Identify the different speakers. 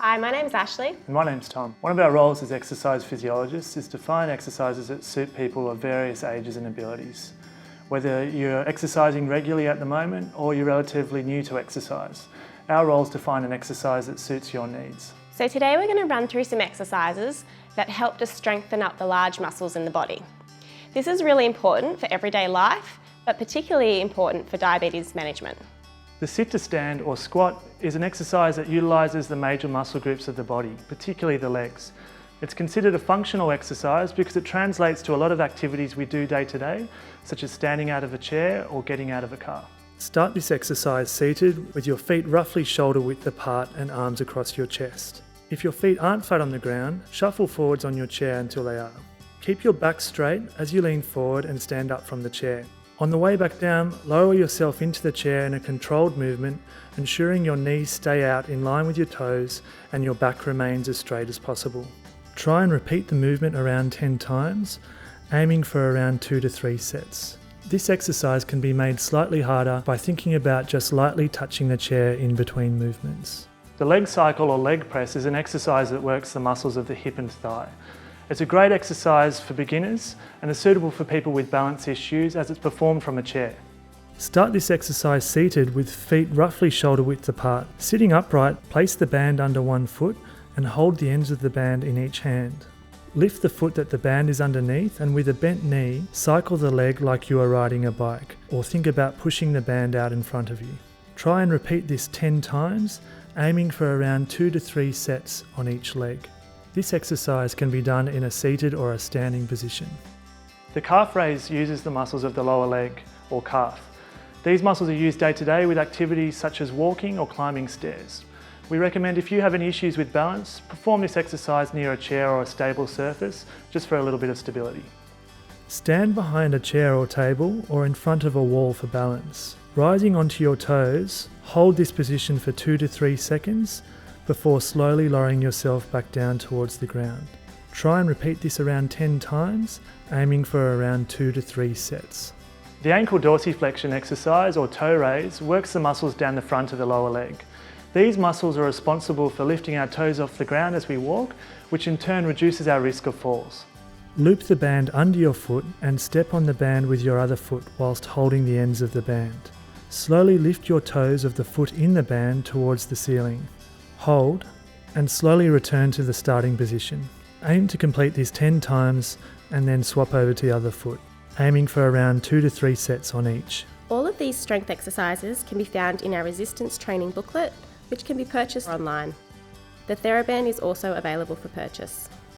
Speaker 1: Hi, my name's Ashley.
Speaker 2: And my name's Tom. One of our roles as exercise physiologists is to find exercises that suit people of various ages and abilities. Whether you're exercising regularly at the moment or you're relatively new to exercise, our role is to find an exercise that suits your needs.
Speaker 1: So today we're going to run through some exercises that help to strengthen up the large muscles in the body. This is really important for everyday life, but particularly important for diabetes management.
Speaker 2: The sit to stand or squat is an exercise that utilises the major muscle groups of the body, particularly the legs. It's considered a functional exercise because it translates to a lot of activities we do day to day, such as standing out of a chair or getting out of a car. Start this exercise seated with your feet roughly shoulder width apart and arms across your chest. If your feet aren't flat on the ground, shuffle forwards on your chair until they are. Keep your back straight as you lean forward and stand up from the chair. On the way back down, lower yourself into the chair in a controlled movement, ensuring your knees stay out in line with your toes and your back remains as straight as possible. Try and repeat the movement around 10 times, aiming for around 2 to 3 sets. This exercise can be made slightly harder by thinking about just lightly touching the chair in between movements. The leg cycle or leg press is an exercise that works the muscles of the hip and thigh. It's a great exercise for beginners and is suitable for people with balance issues as it's performed from a chair. Start this exercise seated with feet roughly shoulder width apart. Sitting upright, place the band under one foot and hold the ends of the band in each hand. Lift the foot that the band is underneath and with a bent knee, cycle the leg like you are riding a bike or think about pushing the band out in front of you. Try and repeat this 10 times, aiming for around 2 to 3 sets on each leg. This exercise can be done in a seated or a standing position. The calf raise uses the muscles of the lower leg or calf. These muscles are used day to day with activities such as walking or climbing stairs. We recommend if you have any issues with balance, perform this exercise near a chair or a stable surface just for a little bit of stability. Stand behind a chair or table or in front of a wall for balance. Rising onto your toes, hold this position for 2 to 3 seconds before slowly lowering yourself back down towards the ground. Try and repeat this around 10 times, aiming for around 2 to 3 sets. The ankle dorsiflexion exercise or toe raise works the muscles down the front of the lower leg. These muscles are responsible for lifting our toes off the ground as we walk, which in turn reduces our risk of falls. Loop the band under your foot and step on the band with your other foot whilst holding the ends of the band. Slowly lift your toes of the foot in the band towards the ceiling. Hold and slowly return to the starting position. Aim to complete this 10 times and then swap over to the other foot, aiming for around 2 to 3 sets on each.
Speaker 1: All of these strength exercises can be found in our resistance training booklet, which can be purchased online. The TheraBand is also available for purchase.